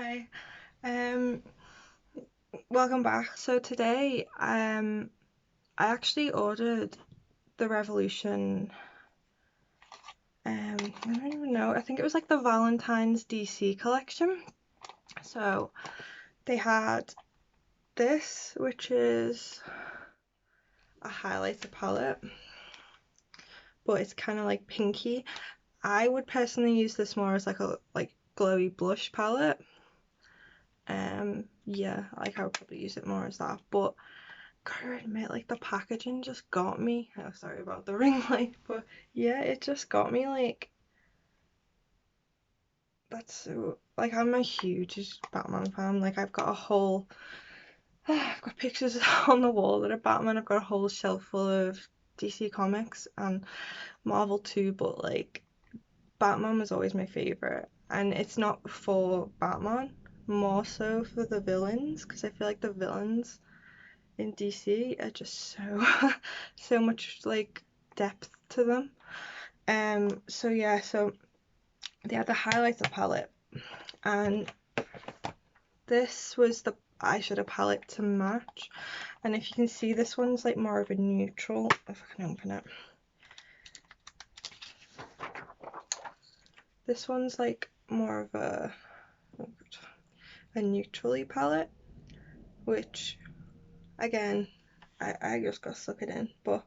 Hi, um, welcome back. So today, I actually ordered the Revolution, I don't even know, I think it was like the Valentine's DC collection. So they had this, which is a highlighter palette, but it's kind of like pinky. I would personally use this more as like a glowy blush palette. Yeah, like I would probably use it more as that, but gotta admit, like the packaging just got me. Oh, sorry about the ring light, but yeah, it just got me. Like, that's so, like, I'm a huge Batman fan. Like, I've got a whole, I've got pictures on the wall that are Batman. I've got a whole shelf full of DC comics and Marvel too, but like, Batman was always my favorite. And it's not for Batman, more so for the villains, because I feel like the villains in DC are just so so much like depth to them. So yeah, so they had the highlighter palette, and this was the eyeshadow palette to match. And if you can see, this one's like more of a neutral. If I can open it, this one's like more of a neutrally palette, which again, I just got stuck it in, but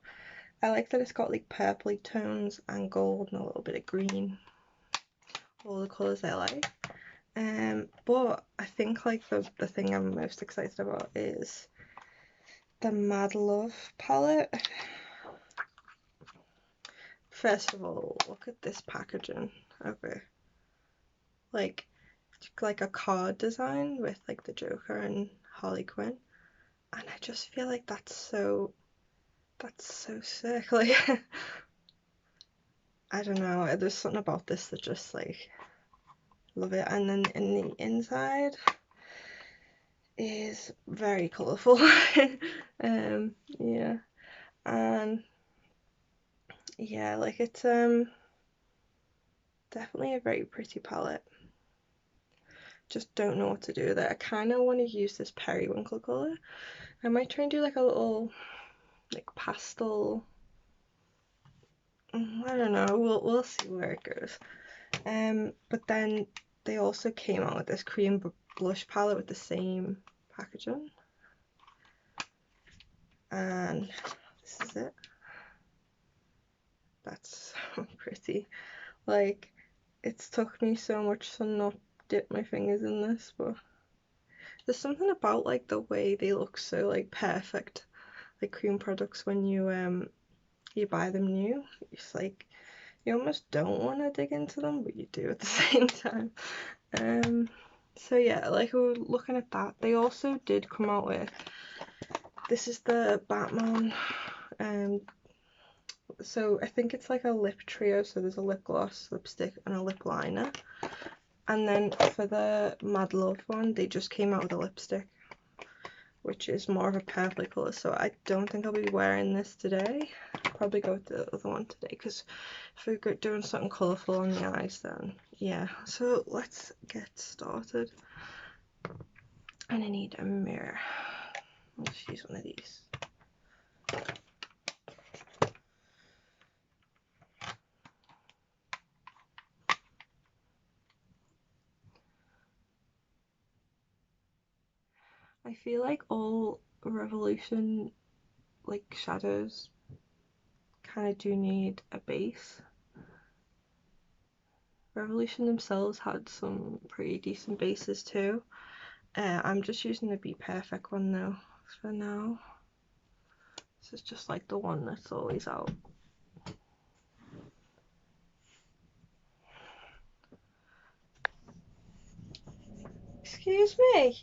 I like that it's got like purpley tones and gold and a little bit of green, all the colours I like. But I think like the thing I'm most excited about is the Mad Love palette. First of all, look at this packaging. Okay, like a card design with like the Joker and Harley Quinn, and I just feel like that's so sick. Like I don't know, there's something about this that just like love it. And then in the inside is very colourful. Yeah, and yeah, like it's definitely a very pretty palette. Just don't know what to do with it. I kind of want to use this periwinkle colour. I might try and do like a little like pastel. I don't know. We'll see where it goes. But then they also came out with this cream blush palette with the same packaging, and this is it. That's so pretty. Like, it's took me so much to not dip my fingers in this, but there's something about like the way they look so like perfect, like cream products when you buy them new. It's like you almost don't want to dig into them, but you do at the same time. So yeah, like we were looking at that. They also did come out with, this is the Batman, so I think it's like a lip trio, so there's a lip gloss, lipstick, and a lip liner. And then for the Mad Love one, they just came out with a lipstick, which is more of a purpley colour, so I don't think I'll be wearing this today. I'll probably go with the other one today, because if we're doing something colourful on the eyes, then yeah. So let's get started. And I need a mirror. Let's use one of these. I feel like all Revolution like shadows kind of do need a base. Revolution themselves had some pretty decent bases too. I'm just using the Be Perfect one though for now. This is just like the one that's always out. Excuse me.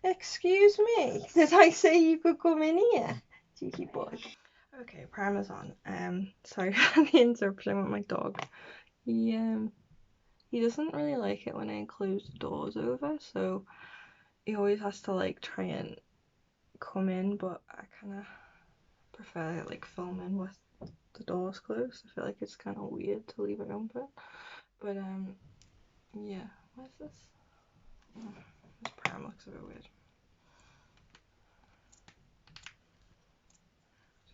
Excuse me. Did I say you could come in here? Cheeky boy. Okay, primer's on. Sorry for the interruption with my dog. He doesn't really like it when I close the doors over, so he always has to like try and come in, but I kind of prefer like filming with the doors closed. I feel like it's kind of weird to leave it open, but yeah, where's this? Oh, this brown looks a bit weird.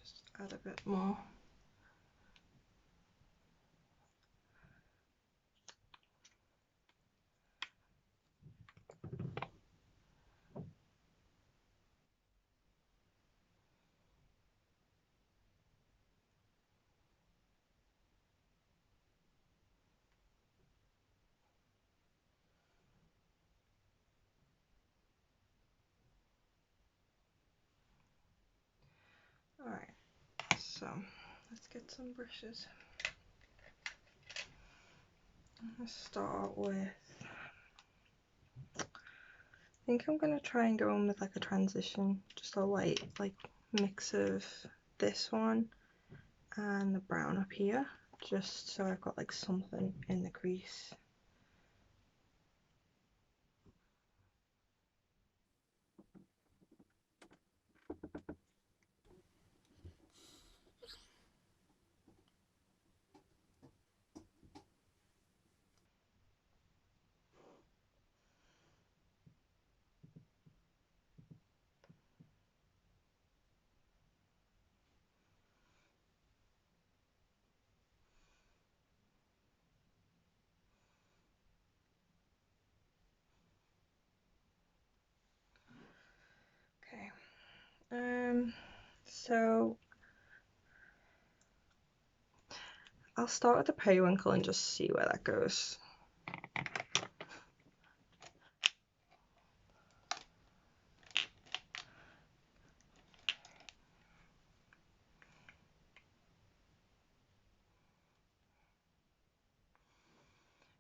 Just add a bit more. Alright, so let's get some brushes. I'm going to start with, I think I'm going to try and go in with like a transition, just a light like mix of this one and the brown up here, just so I've got like something in the crease. Okay, so I'll start with the periwinkle and just see where that goes.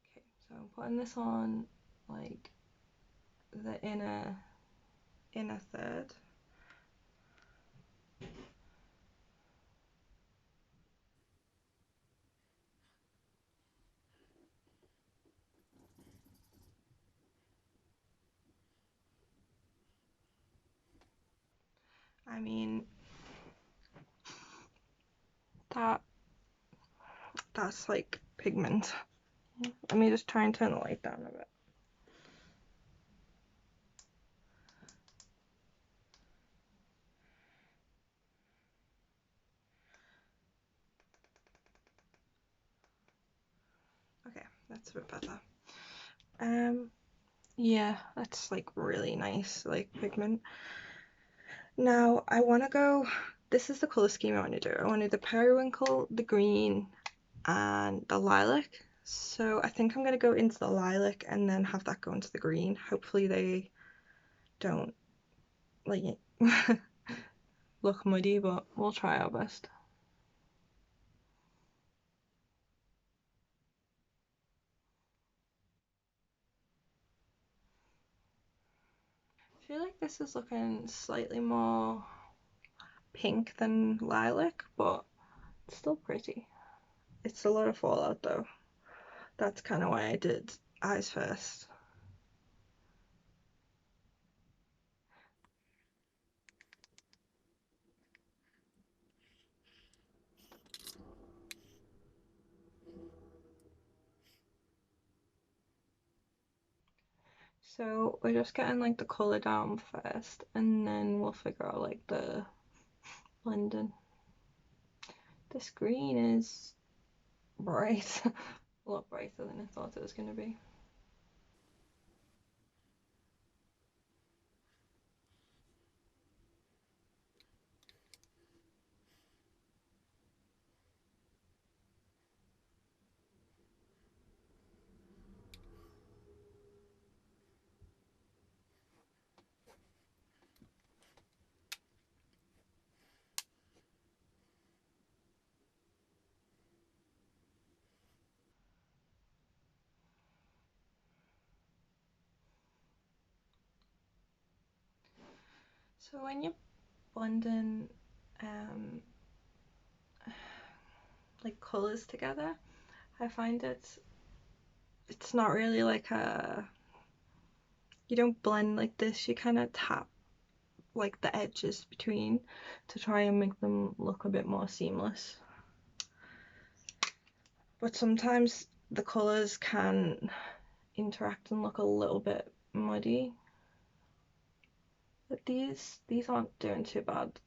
Okay, so I'm putting this on like the inner third. I mean, that's like pigment. Let me just try and turn the light down a bit. Okay, that's a bit better. Yeah, that's like really nice, like pigment. Now I want to go, this is the color scheme I want to do. I want to do the periwinkle, the green, and the lilac. So I think I'm going to go into the lilac and then have that go into the green. Hopefully they don't like look muddy, but we'll try our best. I feel like this is looking slightly more pink than lilac, but it's still pretty. It's a lot of fallout though. That's kind of why I did eyes first. So we're just getting like the colour down first, and then we'll figure out like the blending. This green is bright, a lot brighter than I thought it was going to be. So when you're blending like colours together, I find it's not really like you don't blend like this, you kind of tap like the edges between to try and make them look a bit more seamless. But sometimes the colours can interact and look a little bit muddy. But these aren't doing too bad.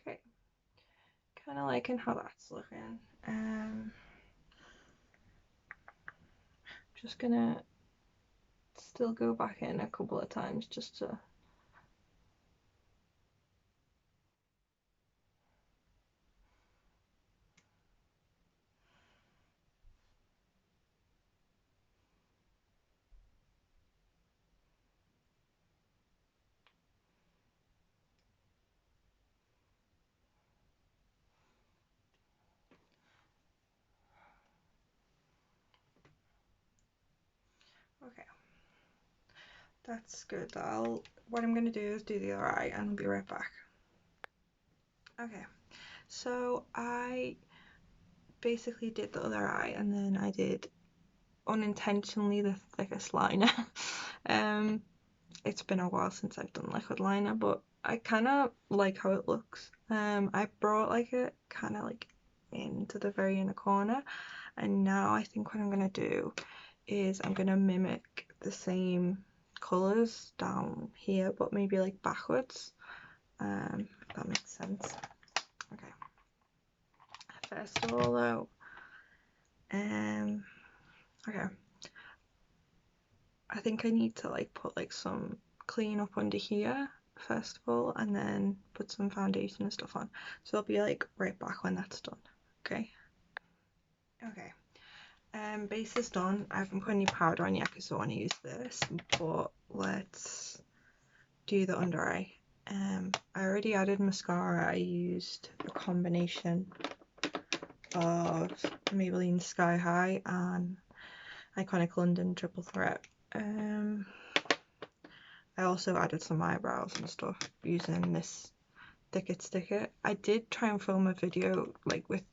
Okay, kind of liking how that's looking. Just gonna still go back in a couple of times just to. Okay, that's good. What I'm gonna do is do the other eye and I'll be right back. Okay, so I basically did the other eye and then I did unintentionally the thickest liner. It's been a while since I've done liquid liner, but I kind of like how it looks. I brought like it kind of like into the very inner corner, and now I think what I'm gonna do is I'm gonna mimic the same colors down here, but maybe like backwards. If that makes sense. Okay. First of all, though, okay. I think I need to like put like some clean up under here first of all, and then put some foundation and stuff on. So I'll be like right back when that's done. Okay. Okay. Base is done. I haven't put any powder on yet because I want to use this, but let's do the under eye. I already added mascara. I used a combination of Maybelline Sky High and Iconic London Triple Threat. I also added some eyebrows and stuff using this Thicket Sticker. I did try and film a video like with,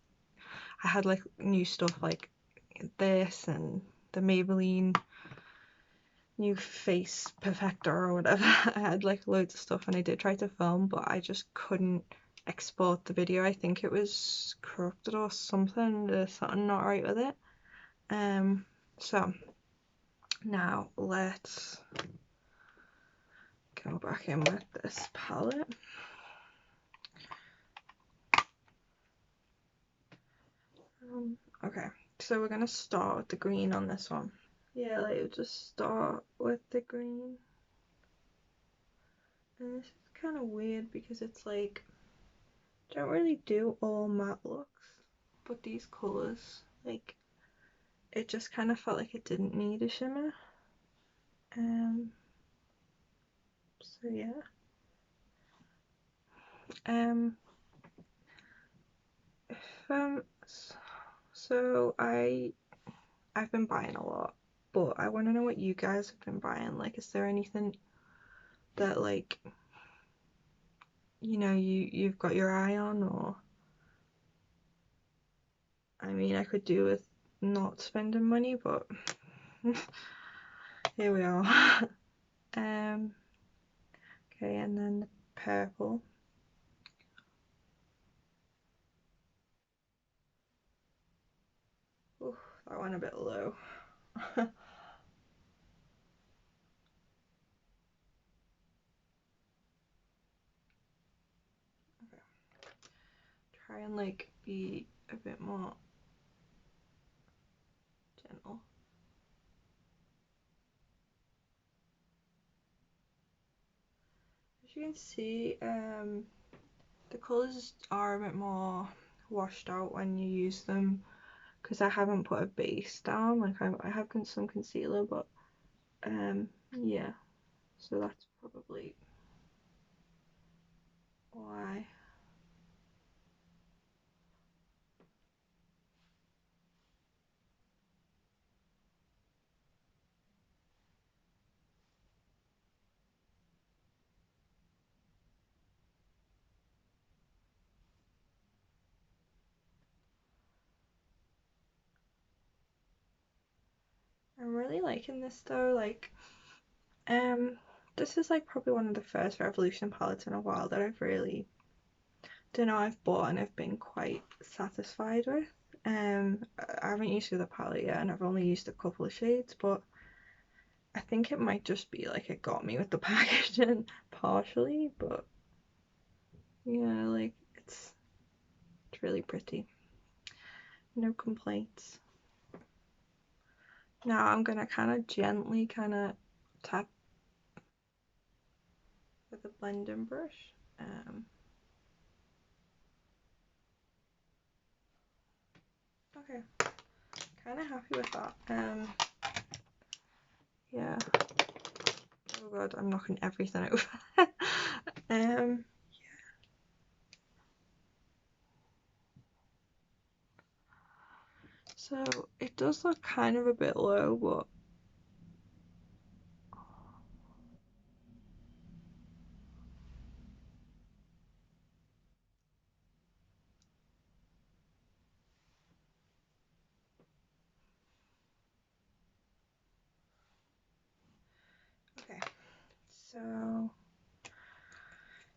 I had like new stuff like this and the Maybelline new face perfector or whatever. I had like loads of stuff and I did try to film, but I just couldn't export the video. I think it was corrupted or something. There's something not right with it. So now let's go back in with this palette. Okay, so we're gonna start with the green on this one. Yeah, like just start with the green. And this is kind of weird because it's like, don't really do all matte looks, but these colors, like, it just kind of felt like it didn't need a shimmer. So yeah. So I've been buying a lot, but I want to know what you guys have been buying. Like, is there anything that like, you know, you've got your eye on, or I mean, I could do with not spending money, but here we are. Okay, and then the purple. Ooh, that went a bit low. Okay. Try and like be a bit more gentle. As you can see, the colours are a bit more washed out when you use them because I haven't put a base down. Like I have some concealer, but yeah, so that's probably why. I'm really liking this though, like, this is like probably one of the first Revolution palettes in a while that I've really, don't know, I've bought and I've been quite satisfied with. I haven't used the palette yet and I've only used a couple of shades, but I think it might just be like it got me with the packaging partially, but yeah, like it's really pretty. No complaints. Now I'm gonna kind of gently kind of tap with a blending brush. Okay, kind of happy with that. Yeah. Oh god, I'm knocking everything over. Yeah. So it does look kind of a bit low, but okay. So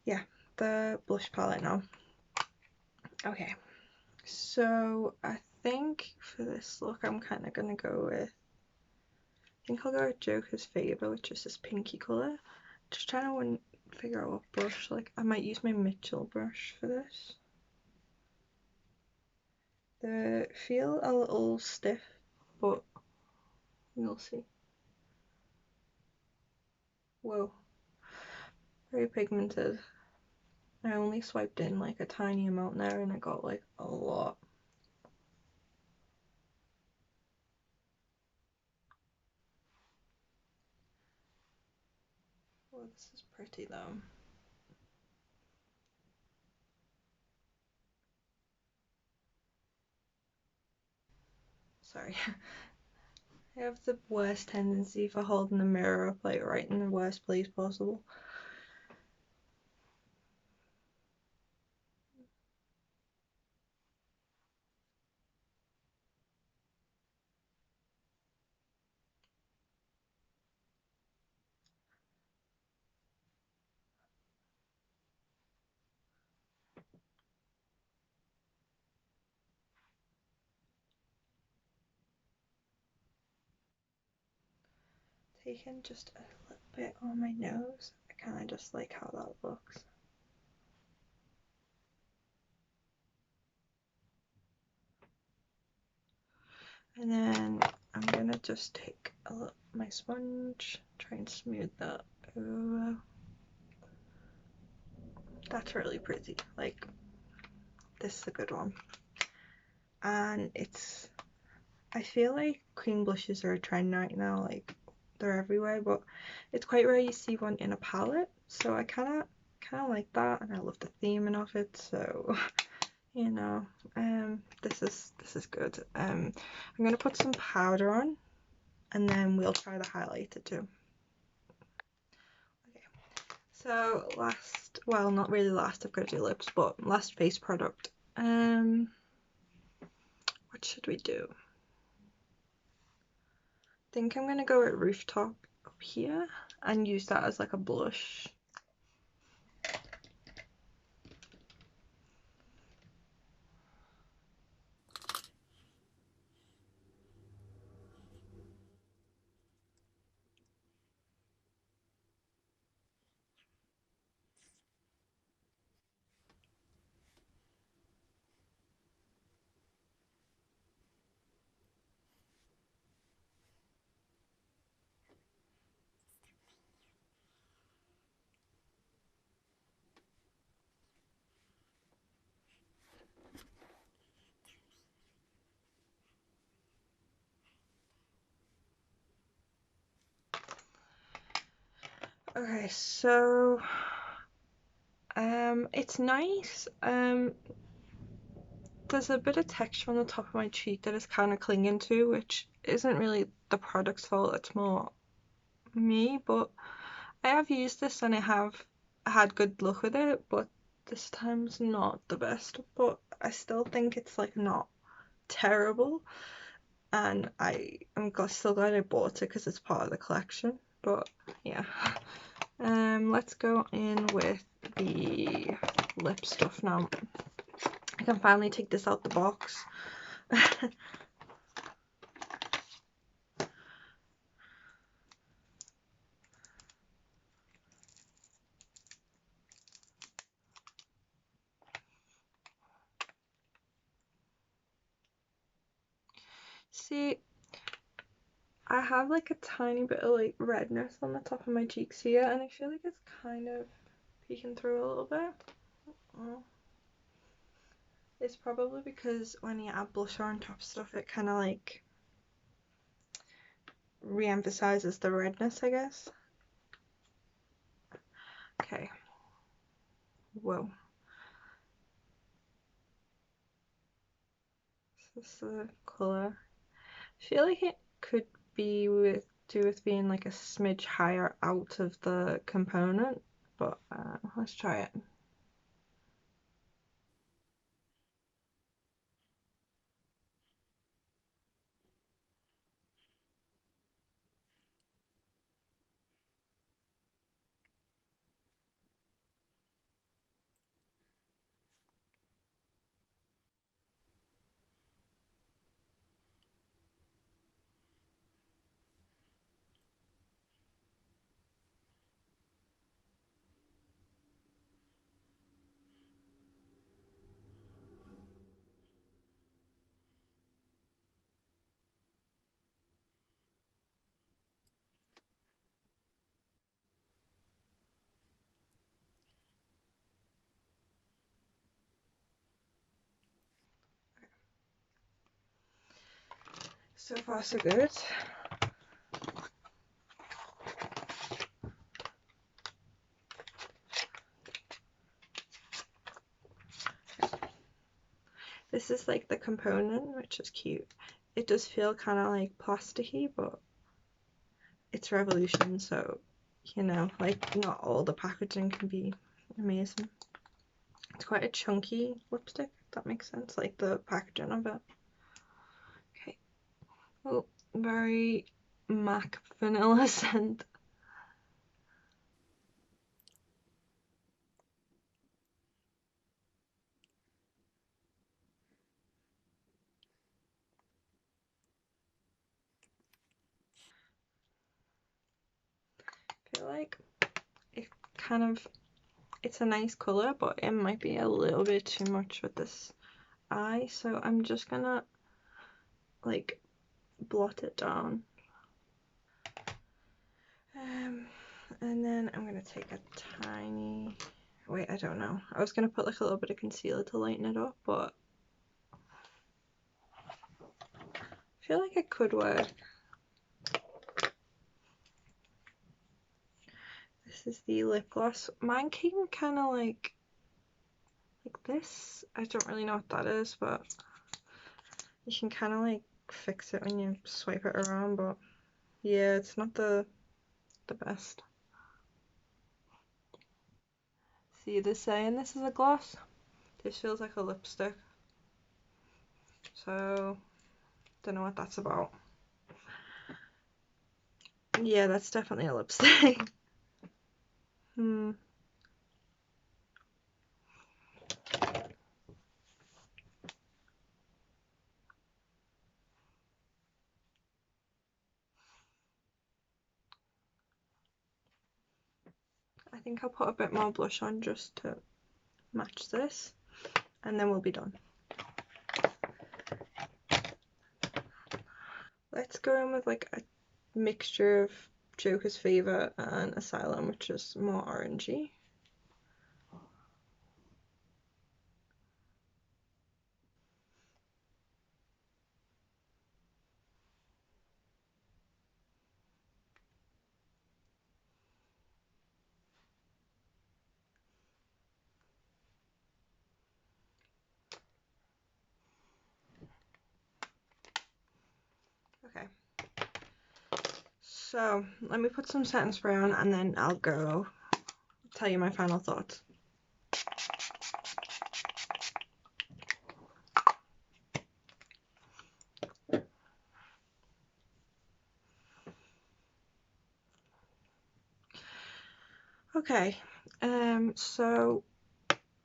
yeah, the blush palette now. Okay, so I think for this look I'm kind of gonna go with, I think I'll go with Joker's Favour, which is this pinky colour. Just trying to figure out what brush, like I might use my Mitchell brush for this. They feel a little stiff, but we'll see. Whoa, very pigmented. I only swiped in like a tiny amount there and I got like a lot. Oh, this is pretty though. Sorry. I have the worst tendency for holding the mirror up like right in the worst place possible. Taking just a little bit on my nose. I kind of just like how that looks. And then I'm gonna just take my sponge, try and smooth that over. That's really pretty. Like, this is a good one. And it's, I feel like cream blushes are a trend right now. Like, they're everywhere, but it's quite rare you see one in a palette. So I kind of like that, and I love the theming of it. So you know, this is good. I'm gonna put some powder on, and then we'll try the highlighter too. Okay, so last, well, not really last, I've got to do lips, but last face product. What should we do? I think I'm gonna go with Rooftop up here and use that as like a blush. Okay, so it's nice. There's a bit of texture on the top of my cheek that is kind of clinging to, which isn't really the product's fault, it's more me, but I have used this and I have had good luck with it, but this time's not the best, but I still think it's like not terrible. and I'm still glad I bought it because it's part of the collection. But yeah, let's go in with the lip stuff now. I can finally take this out the box. See, I have like a tiny bit of like redness on the top of my cheeks here, and I feel like it's kind of peeking through a little bit. Oh. It's probably because when you add blusher on top of stuff, it kind of like re-emphasizes the redness, I guess. Okay. Whoa. This is the colour. I feel like it could be do with being like a smidge higher out of the component, but let's try it. So far so good. This is like the component, which is cute. It does feel kind of like plasticky, but it's Revolution, so you know, like not all the packaging can be amazing. It's quite a chunky lipstick, if that makes sense, like the packaging of it. Okay. Oh, very MAC vanilla scent. I feel like it kind of, it's a nice colour, but it might be a little bit too much with this eye, so I'm just gonna like blot it down. And then I'm gonna take a tiny, wait, I don't know. I was gonna put like a little bit of concealer to lighten it up, but I feel like it could work. This is the lip gloss. Mine came kind of like this. I don't really know what that is, but you can kind of like fix it when you swipe it around, but yeah, it's not the best. See, they're saying this is a gloss. This feels like a lipstick. So, don't know what that's about. Yeah, that's definitely a lipstick. I think I'll put a bit more blush on just to match this, and then we'll be done. Let's go in with like a mixture of Joker's Favour and Asylum, which is more orangey. Okay. So let me put some setting spray on and then I'll go tell you my final thoughts. Okay, so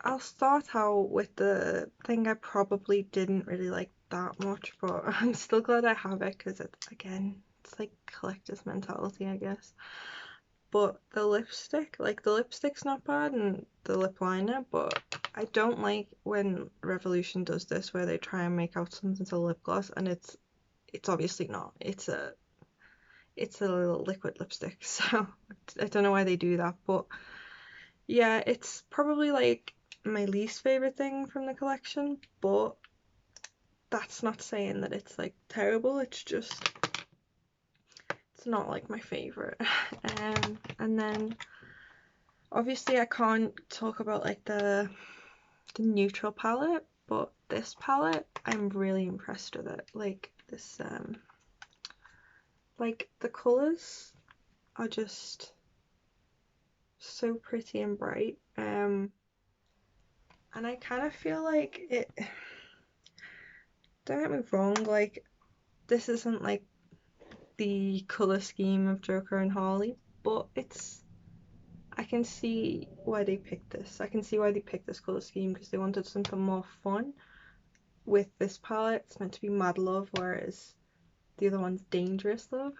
I'll start out with the thing I probably didn't really like that much, but I'm still glad I have it because it's like collector's mentality, I guess. But the lipstick, like the lipstick's not bad and the lip liner, but I don't like when Revolution does this where they try and make out something's a lip gloss and it's obviously not. It's a liquid lipstick, so I don't know why they do that, but yeah, it's probably like my least favorite thing from the collection, but that's not saying that it's like terrible, it's just it's not like my favorite. And then obviously I can't talk about like the neutral palette, but this palette I'm really impressed with it. Like this like the colours are just so pretty and bright. And I kind of feel like it, don't get me wrong, like this isn't like the colour scheme of Joker and Harley, but I can see why they picked this. I can see why they picked this colour scheme because they wanted something more fun with this palette. It's meant to be Mad Love, whereas the other one's Dangerous Love.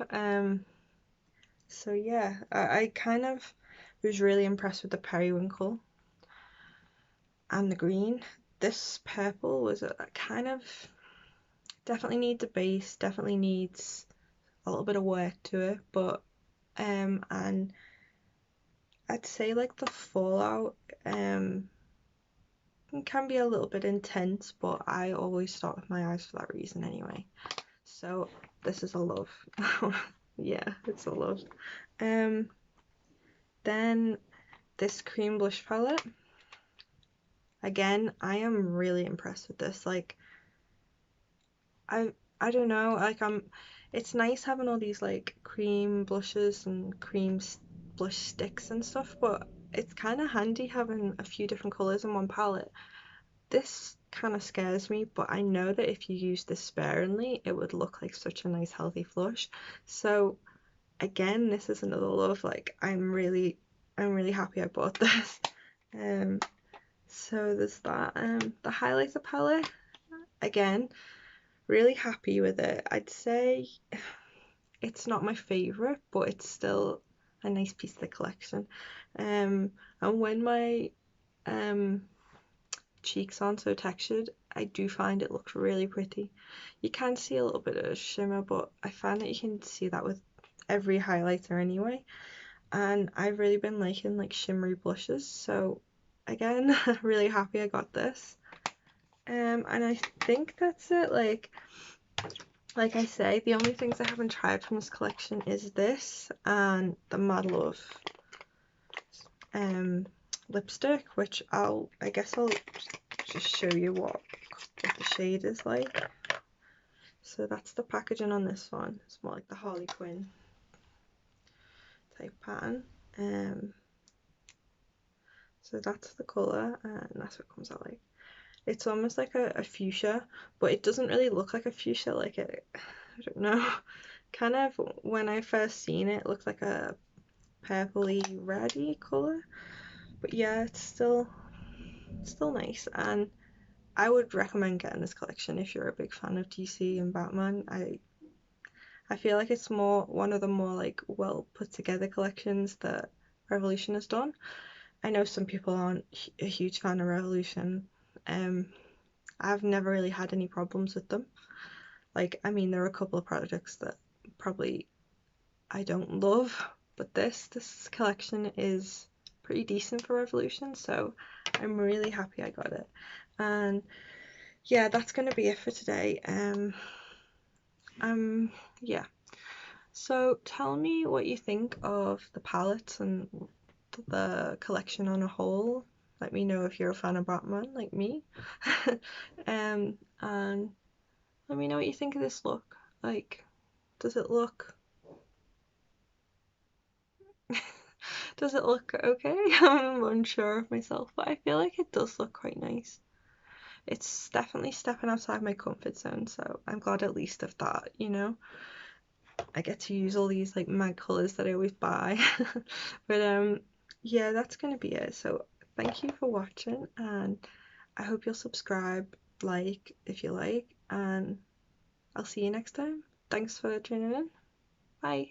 So yeah, I kind of was really impressed with the periwinkle and the green. This purple was a kind of definitely needs a base, definitely needs a little bit of work to it, but and I'd say like the fallout can be a little bit intense, but I always start with my eyes for that reason anyway. So this is a love. Yeah, it's a love. Then this cream blush palette. Again, I am really impressed with this. Like I don't know, like it's nice having all these like cream blushes and blush sticks and stuff, but it's kind of handy having a few different colours in one palette. This kind of scares me, but I know that if you use this sparingly, it would look like such a nice healthy flush. So again, this is another love. Like I'm really happy I bought this. So there's that. The highlighter palette, again, really happy with it. I'd say it's not my favourite, but it's still a nice piece of the collection. And when my cheeks aren't so textured, I do find it looks really pretty. You can see a little bit of shimmer, but I find that you can see that with every highlighter anyway. And I've really been liking like shimmery blushes, so again, really happy I got this. And I think that's it. Like I say, the only things I haven't tried from this collection is this and the Mad Love lipstick, which I guess I'll just show you what the shade is like. So that's the packaging on this one. It's more like the Harley Quinn type pattern. So that's the colour, and that's what it comes out like. It's almost like a fuchsia, but it doesn't really look like a fuchsia. Like I don't know. Kind of when I first seen it, it looked like a purpley reddy colour. But yeah, it's still nice, and I would recommend getting this collection if you're a big fan of DC and Batman. I feel like it's one of the more like well put together collections that Revolution has done. I know some people aren't a huge fan of Revolution. I've never really had any problems with them. Like, I mean, there are a couple of projects that probably I don't love, but this collection is pretty decent for Revolution, so I'm really happy I got it. And yeah, that's gonna be it for today. Yeah. So tell me what you think of the palettes and the collection on a whole. Let me know if you're a fan of Batman like me. And let me know what you think of this look. Like, does it look does it look okay? I'm unsure of myself, but I feel like it does look quite nice. It's definitely stepping outside my comfort zone, so I'm glad at least of that, you know. I get to use all these like mad colours that I always buy. But yeah, that's gonna be it. So thank you for watching, and I hope you'll subscribe, like if you like, and I'll see you next time. Thanks for tuning in. Bye.